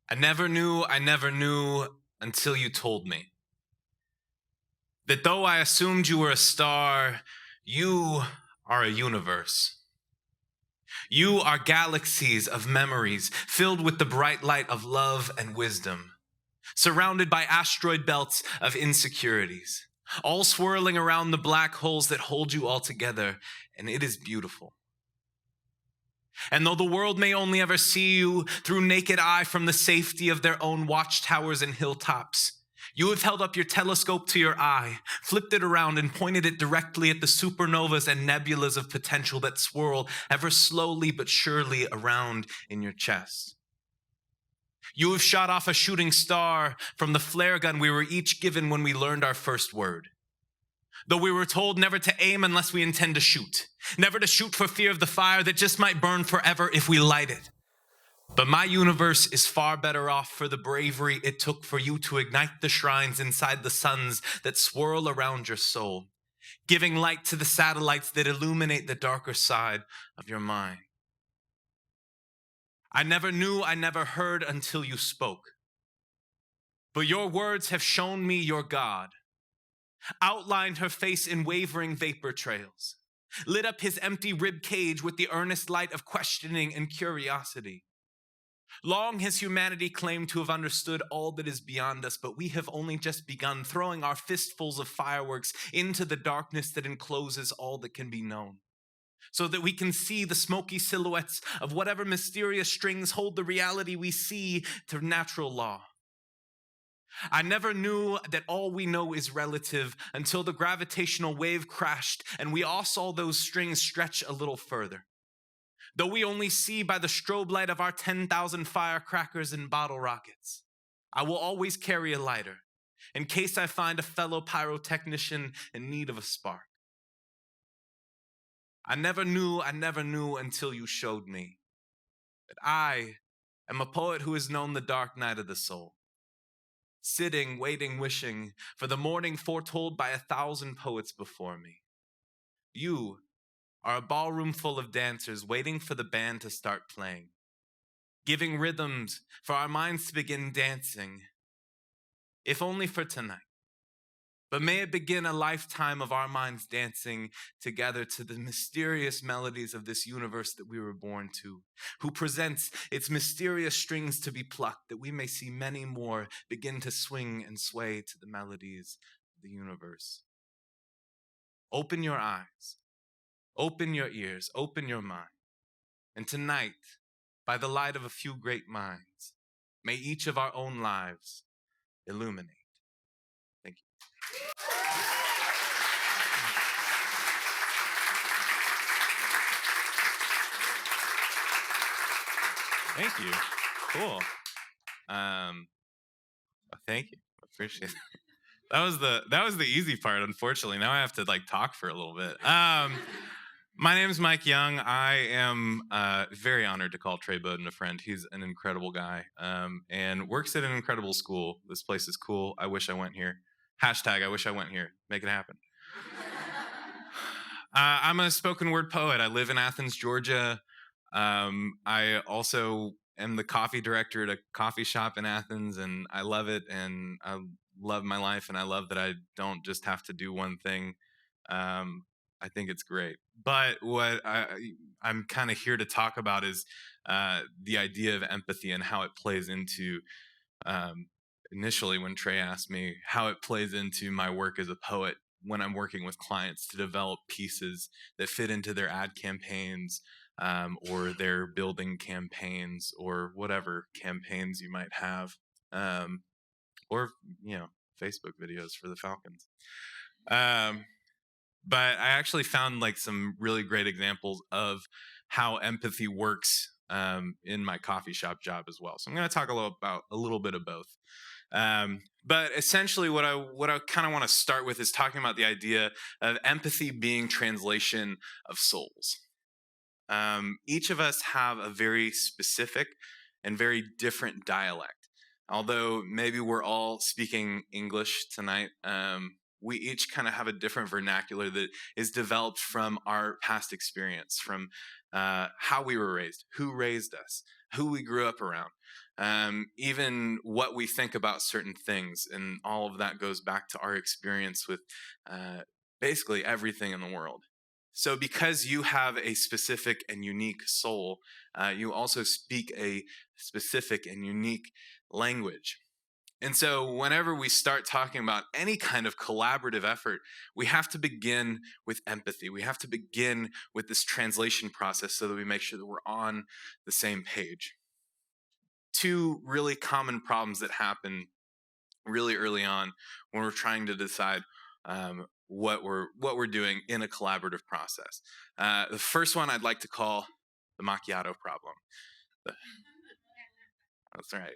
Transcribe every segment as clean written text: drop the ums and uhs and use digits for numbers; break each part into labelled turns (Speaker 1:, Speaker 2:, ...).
Speaker 1: I never knew until you told me that though I assumed you were a star, you are a universe. You are galaxies of memories filled with the bright light of love and wisdom, surrounded by asteroid belts of insecurities, all swirling around the black holes that hold you all together, and it is beautiful. And though the world may only ever see you through naked eye from the safety of their own watchtowers and hilltops, you have held up your telescope to your eye, flipped it around, and pointed it directly at the supernovas and nebulas of potential that swirl ever slowly but surely around in your chest. You have shot off a shooting star from the flare gun we were each given when we learned our first word. Though we were told never to aim unless we intend to shoot, never to shoot for fear of the fire that just might burn forever if we light it. But my universe is far better off for the bravery it took for you to ignite the shrines inside the suns that swirl around your soul, giving light to the satellites that illuminate the darker side of your mind. I never knew, I never heard until you spoke. But your words have shown me your God, outlined her face in wavering vapor trails, lit up his empty rib cage with the earnest light of questioning and curiosity. Long has humanity claimed to have understood all that is beyond us, but we have only just begun throwing our fistfuls of fireworks into the darkness that encloses all that can be known, so that we can see the smoky silhouettes of whatever mysterious strings hold the reality we see to natural law. I never knew that all we know is relative until the gravitational wave crashed and we all saw those strings stretch a little further. Though we only see by the strobe light of our 10,000 firecrackers and bottle rockets, I will always carry a lighter in case I find a fellow pyrotechnician in need of a spark. I never knew until you showed me that I am a poet who has known the dark night of the soul, sitting, waiting, wishing for the morning foretold by 1,000 poets before me. You are a ballroom full of dancers waiting for the band to start playing, giving rhythms for our minds to begin dancing, if only for tonight. But may it begin a lifetime of our minds dancing together to the mysterious melodies of this universe that we were born to, who presents its mysterious strings to be plucked, that we may see many more begin to swing and sway to the melodies of the universe. Open your eyes, open your ears, open your mind. And tonight, by the light of a few great minds, may each of our own lives illuminate. Thank you. Thank you. Cool. Thank you. Appreciate it. That was the easy part, unfortunately. Now I have to talk for a little bit. My name is Mike Young. I am very honored to call Trey Bowden a friend. He's an incredible guy and works at an incredible school. This place is cool. I wish I went here. Hashtag I wish I went here. Make it happen. I'm a spoken word poet. I live in Athens, Georgia. I also am the coffee director at a coffee shop in Athens, and I love it, and I love my life, and I love that I don't just have to do one thing. I think it's great. But what I'm kind of here to talk about is the idea of empathy and how it plays into, initially when Trey asked me, how it plays into my work as a poet when I'm working with clients to develop pieces that fit into their ad campaigns, or their building campaigns, or whatever campaigns you might have, or Facebook videos for the Falcons. But I actually found some really great examples of how empathy works in my coffee shop job as well. So I'm going to talk a little bit of both. But essentially what I kind of want to start with is talking about the idea of empathy being translation of souls. Each of us have a very specific and very different dialect. Although maybe we're all speaking English tonight, we each kind of have a different vernacular that is developed from our past experience, from how we were raised, who raised us, who we grew up around, even what we think about certain things. And all of that goes back to our experience with basically everything in the world. So, because you have a specific and unique soul, you also speak a specific and unique language. And so, whenever we start talking about any kind of collaborative effort, we have to begin with empathy. We have to begin with this translation process so that we make sure that we're on the same page. Two really common problems that happen really early on when we're trying to decide what we're doing in a collaborative process. The first one I'd like to call the macchiato problem. That's right.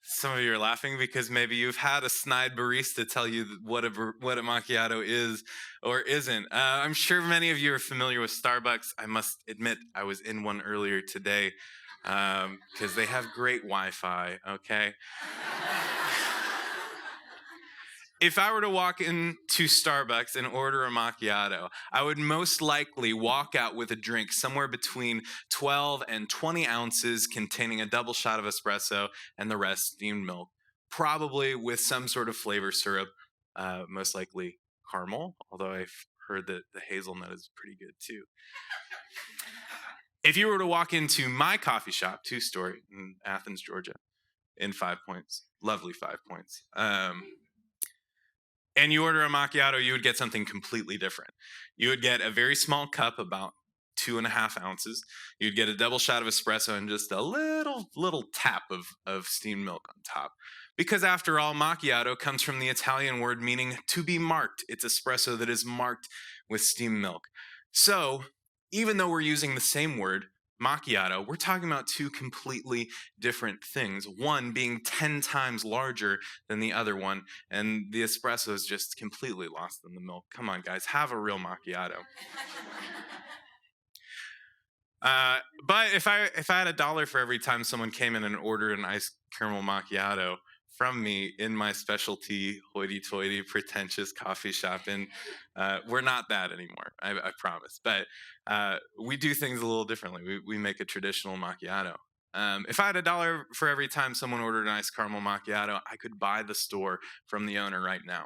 Speaker 1: Some of you are laughing because maybe you've had a snide barista tell you what a macchiato is or isn't. I'm sure many of you are familiar with Starbucks. I must admit, I was in one earlier today because they have great Wi-Fi, okay? If I were to walk into Starbucks and order a macchiato, I would most likely walk out with a drink somewhere between 12 and 20 ounces containing a double shot of espresso and the rest steamed milk, probably with some sort of flavor syrup, most likely caramel, although I've heard that the hazelnut is pretty good too. If you were to walk into my coffee shop, two-story in Athens, Georgia, in 5 Points, lovely 5 Points, and you order a macchiato, you would get something completely different. You would get a very small cup, about 2.5 ounces. You'd get a double shot of espresso and just a little tap of steamed milk on top. Because after all, macchiato comes from the Italian word meaning to be marked. It's espresso that is marked with steamed milk. So, even though we're using the same word, macchiato, we're talking about two completely different things. One being 10 times larger than the other one, and the espresso is just completely lost in the milk. Come on, guys, have a real macchiato. But if I had $1 for every time someone came in and ordered an iced caramel macchiato from me in my specialty hoity-toity pretentious coffee shop, and we're not that anymore, I promise. But we do things a little differently. We make a traditional macchiato. If I had $1 for every time someone ordered an iced caramel macchiato, I could buy the store from the owner right now.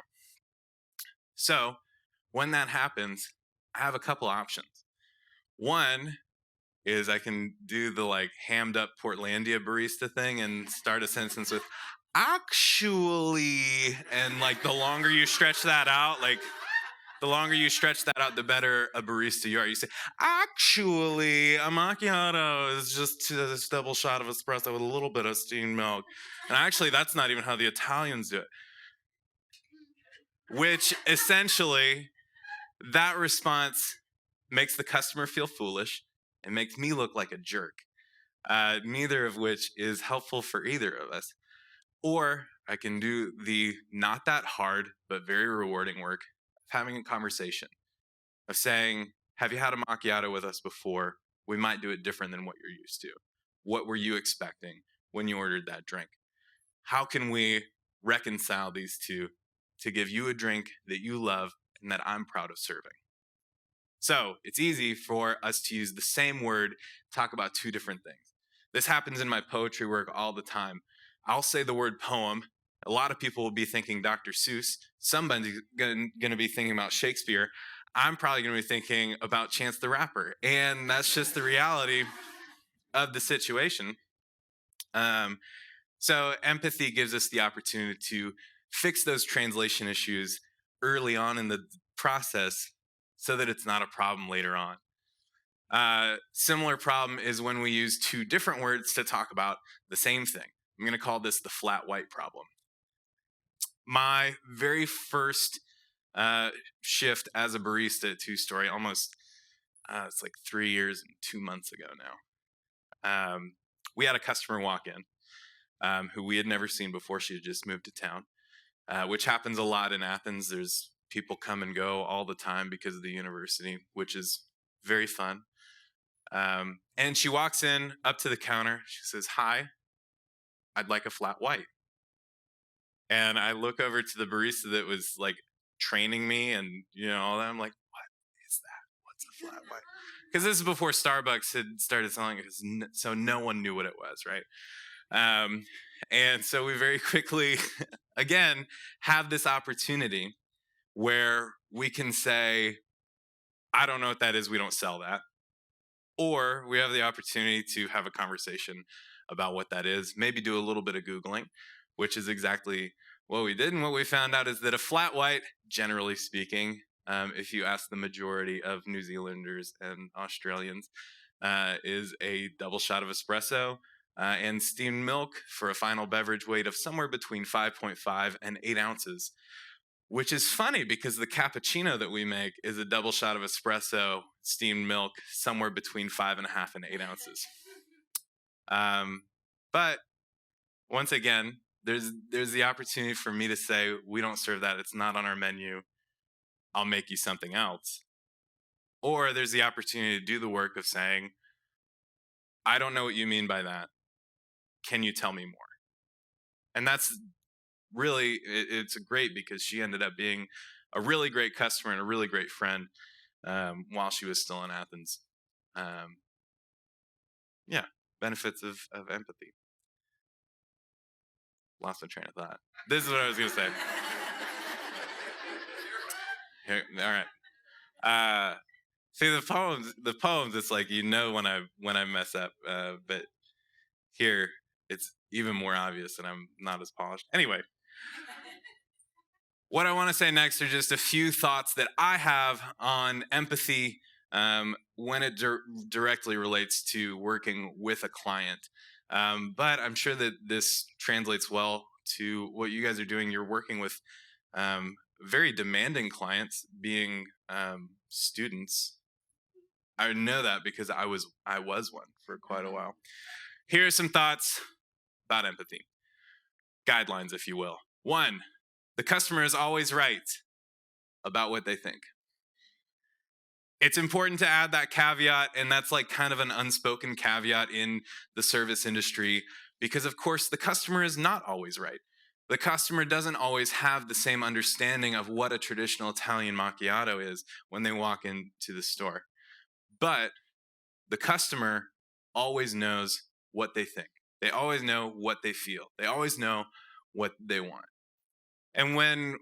Speaker 1: So when that happens, I have a couple options. One is I can do the like hammed up Portlandia barista thing and start a sentence with actually, and like the longer you stretch that out, the better a barista you are. You say, actually, a macchiato is just this double shot of espresso with a little bit of steamed milk. And actually, that's not even how the Italians do it. Which essentially, that response makes the customer feel foolish and makes me look like a jerk. Neither of which is helpful for either of us. Or I can do the not that hard, but very rewarding work of having a conversation, of saying, have you had a macchiato with us before? We might do it different than what you're used to. What were you expecting when you ordered that drink? How can we reconcile these two to give you a drink that you love and that I'm proud of serving? So it's easy for us to use the same word, talk about two different things. This happens in my poetry work all the time. I'll say the word poem. A lot of people will be thinking Dr. Seuss. Somebody's going to be thinking about Shakespeare. I'm probably going to be thinking about Chance the Rapper. And that's just the reality of the situation. So empathy gives us the opportunity to fix those translation issues early on in the process so that it's not a problem later on. Similar problem is when we use two different words to talk about the same thing. I'm going to call this the flat white problem. My very first shift as a barista at Two Story, almost, it's like 3 years and 2 months ago now. We had a customer walk in who we had never seen before. She had just moved to town, which happens a lot in Athens. There's people come and go all the time because of the university, which is very fun. And she walks in up to the counter. She says, "Hi, I'd like a flat white." And I look over to the barista that was like training me and all that. I'm like, "What is that? What's a flat white?" because this is before Starbucks had started selling it, so no one knew what it was, right? And so we very quickly, again, have this opportunity where we can say, I don't know what that is, we don't sell that. Or we have the opportunity to have a conversation about what that is, maybe do a little bit of Googling, which is exactly what we did. And what we found out is that a flat white, generally speaking, if you ask the majority of New Zealanders and Australians, is a double shot of espresso and steamed milk for a final beverage weight of somewhere between 5.5 and 8 ounces. Which is funny because the cappuccino that we make is a double shot of espresso, steamed milk, somewhere between 5.5 and 8 ounces. But once again, there's the opportunity for me to say, we don't serve that. It's not on our menu. I'll make you something else. Or there's the opportunity to do the work of saying, I don't know what you mean by that. Can you tell me more? And that's really, it's great because she ended up being a really great customer and a really great friend while she was still in Athens. Yeah, benefits of empathy. Lost my train of thought. This is what I was going to say. Here, all right. See, the poems, it's like, when I mess up, but here it's even more obvious and I'm not as polished. Anyway, what I want to say next are just a few thoughts that I have on empathy when it directly relates to working with a client. But I'm sure that this translates well to what you guys are doing. You're working with very demanding clients, being students. I know that because I was one for quite a while. Here are some thoughts about empathy. Guidelines, if you will. 1, the customer is always right about what they think. It's important to add that caveat, and that's like kind of an unspoken caveat in the service industry, because of course the customer is not always right. The customer doesn't always have the same understanding of what a traditional Italian macchiato is when they walk into the store. But the customer always knows what they think. They always know what they feel. They always know what they want. And when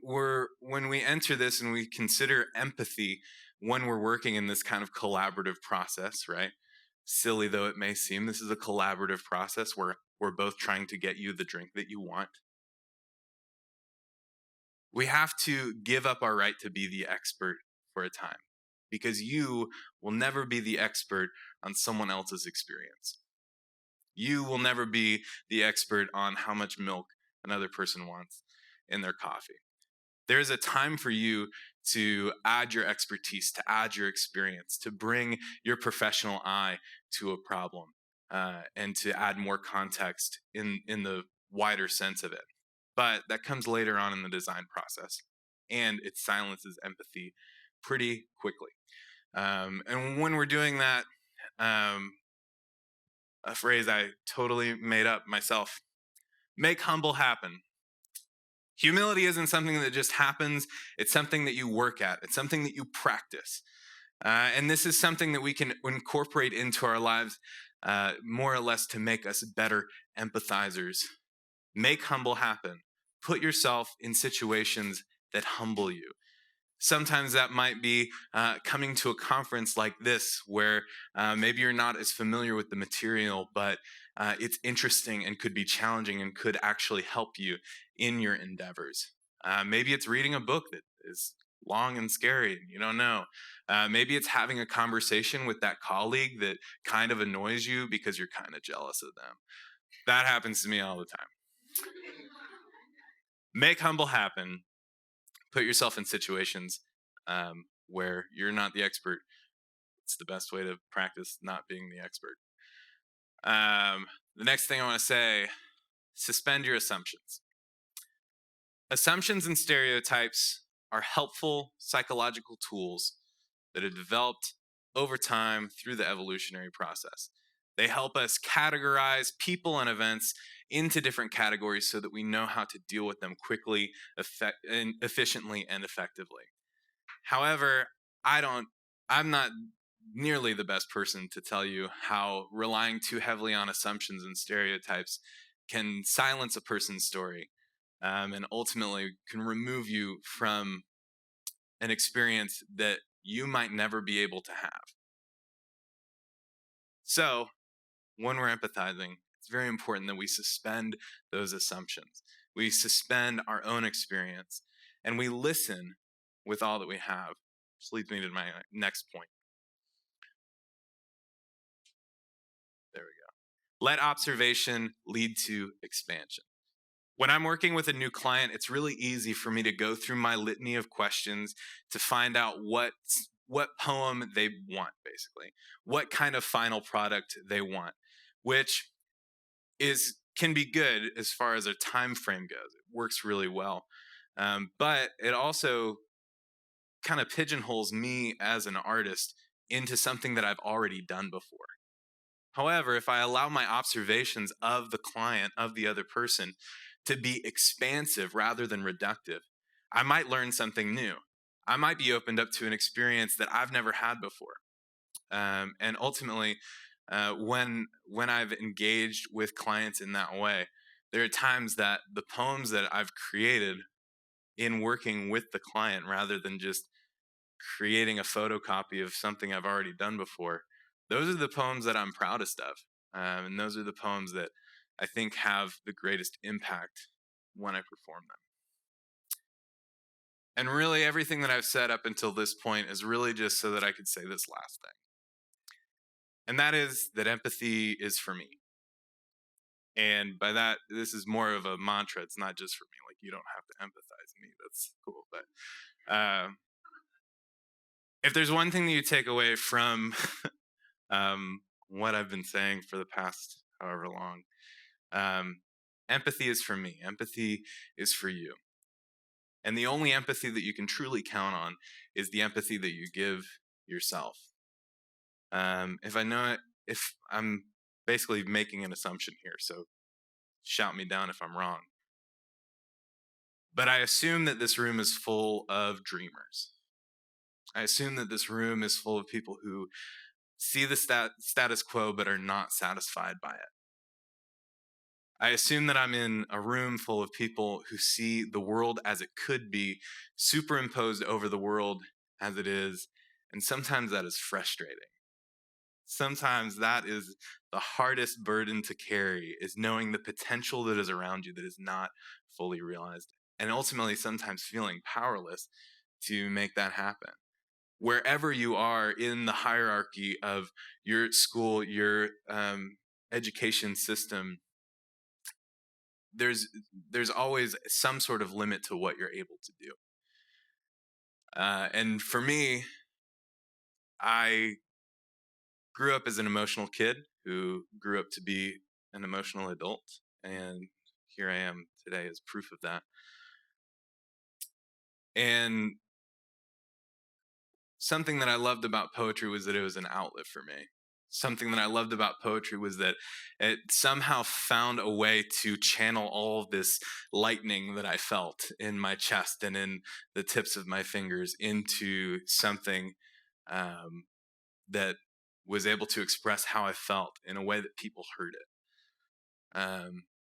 Speaker 1: we enter this and we consider empathy when we're working in this kind of collaborative process, right? Silly though it may seem, this is a collaborative process where we're both trying to get you the drink that you want. We have to give up our right to be the expert for a time, because you will never be the expert on someone else's experience. You will never be the expert on how much milk another person wants in their coffee. There's a time for you to add your expertise, to add your experience, to bring your professional eye to a problem, and to add more context in the wider sense of it. But that comes later on in the design process, and it silences empathy pretty quickly. And when we're doing that, a phrase I totally made up myself: make humble happen. Humility isn't something that just happens. It's something that you work at. It's something that you practice. And this is something that we can incorporate into our lives more or less to make us better empathizers. Make humble happen. Put yourself in situations that humble you. Sometimes that might be coming to a conference like this, where maybe you're not as familiar with the material, but it's interesting and could be challenging and could actually help you in your endeavors. Maybe it's reading a book that is long and scary and you don't know. Maybe it's having a conversation with that colleague that kind of annoys you because you're kind of jealous of them. That happens to me all the time. Make humble happen. Put yourself in situations where you're not the expert. It's the best way to practice not being the expert. The next thing I want to say, suspend your assumptions. Assumptions and stereotypes are helpful psychological tools that have developed over time through the evolutionary process. They help us categorize people and events into different categories so that we know how to deal with them quickly, efficiently, and effectively. However, I'm not nearly the best person to tell you how relying too heavily on assumptions and stereotypes can silence a person's story, and ultimately can remove you from an experience that you might never be able to have. So, when we're empathizing, it's very important that we suspend those assumptions. We suspend our own experience and we listen with all that we have. Which leads me to my next point. There we go. Let observation lead to expansion. When I'm working with a new client, it's really easy for me to go through my litany of questions to find out what poem they want, basically, what kind of final product they want, which can be good as far as a time frame goes. It works really well, but it also kind of pigeonholes me as an artist into something that I've already done before. However, if I allow my observations of the client, of the other person, to be expansive rather than reductive, I might learn something new. I might be opened up to an experience that I've never had before. And ultimately, when I've engaged with clients in that way, there are times that the poems that I've created in working with the client, rather than just creating a photocopy of something I've already done before, those are the poems that I'm proudest of. And those are the poems that I think have the greatest impact when I perform them. And really, everything that I've said up until this point is really just so that I could say this last thing. And that is that empathy is for me. And by that, this is more of a mantra. It's not just for me. Like, you don't have to empathize with me. That's cool. But if there's one thing that you take away from what I've been saying for the past however long, empathy is for me. Empathy is for you. And the only empathy that you can truly count on is the empathy that you give yourself. If I'm basically making an assumption here, so shout me down if I'm wrong. But I assume that this room is full of dreamers. I assume that this room is full of people who see the status quo but are not satisfied by it. I assume that I'm in a room full of people who see the world as it could be, superimposed over the world as it is, and sometimes that is frustrating. Sometimes that is the hardest burden to carry, is knowing the potential that is around you that is not fully realized, and ultimately sometimes feeling powerless to make that happen. Wherever you are in the hierarchy of your school, your education system, there's always some sort of limit to what you're able to do. And for me, I grew up as an emotional kid who grew up to be an emotional adult, and here I am today as proof of that. And something that I loved about poetry was that it was an outlet for me. Something that I loved about poetry was that it somehow found a way to channel all of this lightning that I felt in my chest and in the tips of my fingers into something that was able to express how I felt in a way that people heard it.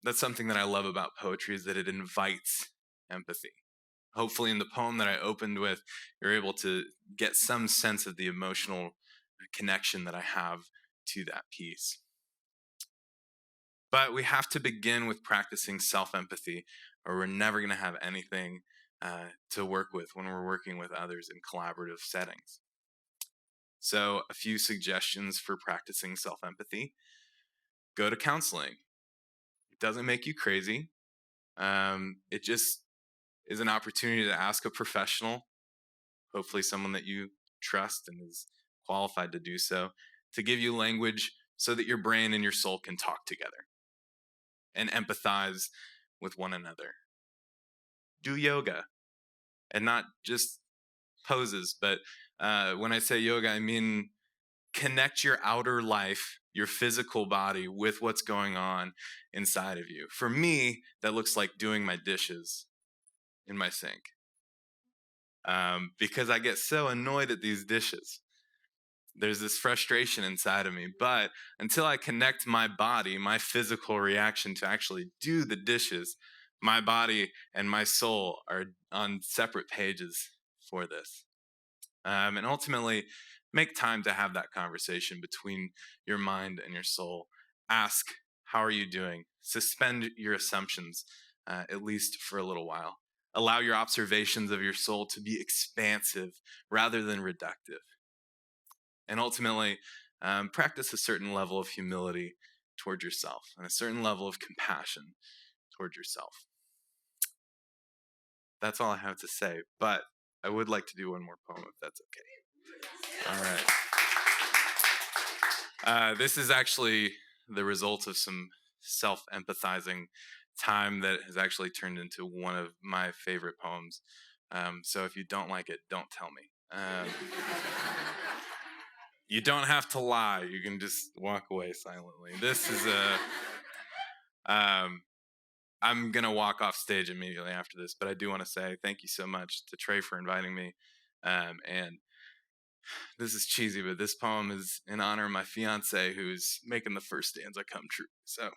Speaker 1: That's something that I love about poetry, is that it invites empathy. Hopefully in the poem that I opened with, you're able to get some sense of the emotional connection that I have to that piece. But we have to begin with practicing self-empathy, or we're never going to have anything to work with when we're working with others in collaborative settings. So a few suggestions for practicing self-empathy. Go to counseling. It doesn't make you crazy. It just is an opportunity to ask a professional, hopefully someone that you trust and is qualified to do so, to give you language so that your brain and your soul can talk together and empathize with one another. Do yoga, and not just poses, but when I say yoga, I mean connect your outer life, your physical body, with what's going on inside of you. For me, that looks like doing my dishes in my sink, because I get so annoyed at these dishes. There's this frustration inside of me, but until I connect my body, my physical reaction to actually do the dishes, my body and my soul are on separate pages for this. And ultimately, make time to have that conversation between your mind and your soul. Ask, how are you doing? Suspend your assumptions, at least for a little while. Allow your observations of your soul to be expansive rather than reductive. And ultimately, practice a certain level of humility toward yourself and a certain level of compassion toward yourself. That's all I have to say, but I would like to do one more poem if that's okay. All right. This is actually the result of some self-empathizing time that has actually turned into one of my favorite poems. So if you don't like it, don't tell me. You don't have to lie. You can just walk away silently. This is I'm going to walk off stage immediately after this, but I do want to say thank you so much to Trey for inviting me. And this is cheesy, but this poem is in honor of my fiance who's making the first stanza come true. So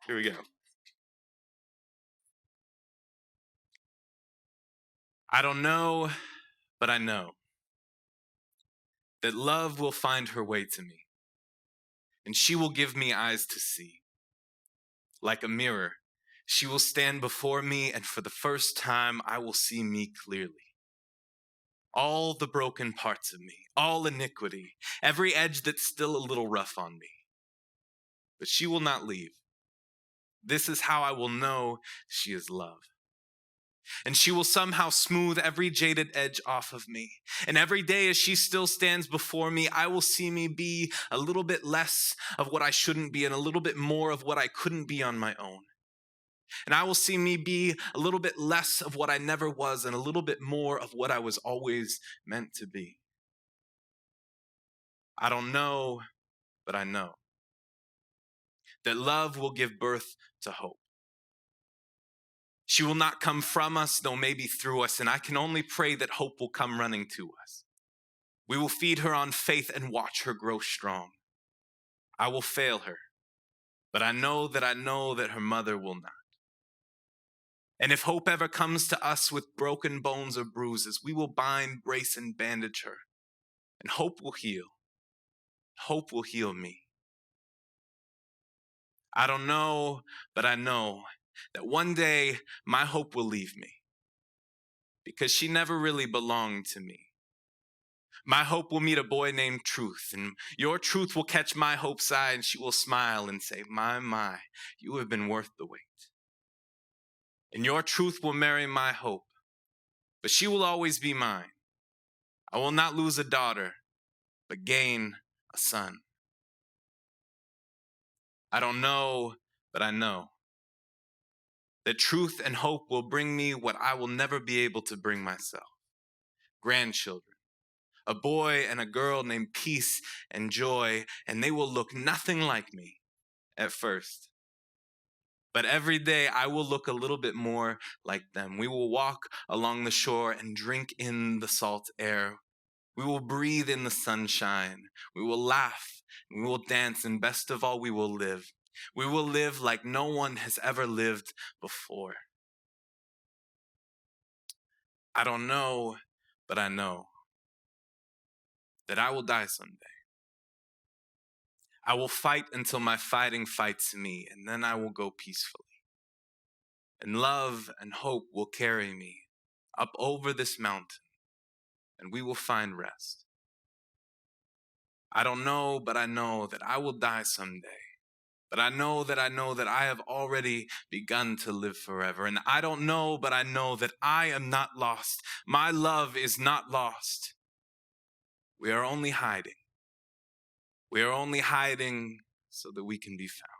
Speaker 1: here we go. I don't know, but I know that love will find her way to me, and she will give me eyes to see. Like a mirror, she will stand before me, and for the first time, I will see me clearly. All the broken parts of me, all iniquity, every edge that's still a little rough on me. But she will not leave. This is how I will know she is love. And she will somehow smooth every jaded edge off of me. And every day as she still stands before me, I will see me be a little bit less of what I shouldn't be and a little bit more of what I couldn't be on my own. And I will see me be a little bit less of what I never was and a little bit more of what I was always meant to be. I don't know, but I know that love will give birth to hope. She will not come from us, though maybe through us, and I can only pray that hope will come running to us. We will feed her on faith and watch her grow strong. I will fail her, but I know that her mother will not. And if hope ever comes to us with broken bones or bruises, we will bind, brace, and bandage her. And hope will heal. Hope will heal me. I don't know, but I know that one day my hope will leave me because she never really belonged to me. My hope will meet a boy named Truth, and your truth will catch my hope's eye, and she will smile and say, my, you have been worth the wait. And your truth will marry my hope, but she will always be mine. I will not lose a daughter, but gain a son. I don't know, but I know that truth and hope will bring me what I will never be able to bring myself. Grandchildren, a boy and a girl named Peace and Joy, and they will look nothing like me at first. But every day I will look a little bit more like them. We will walk along the shore and drink in the salt air. We will breathe in the sunshine. We will laugh. We will dance. And best of all, we will live. We will live like no one has ever lived before. I don't know, but I know that I will die someday. I will fight until my fighting fights me, and then I will go peacefully. And love and hope will carry me up over this mountain, and we will find rest. I don't know, but I know that I will die someday. But I know that I have already begun to live forever. And I don't know, but I know that I am not lost. My love is not lost. We are only hiding. We are only hiding so that we can be found.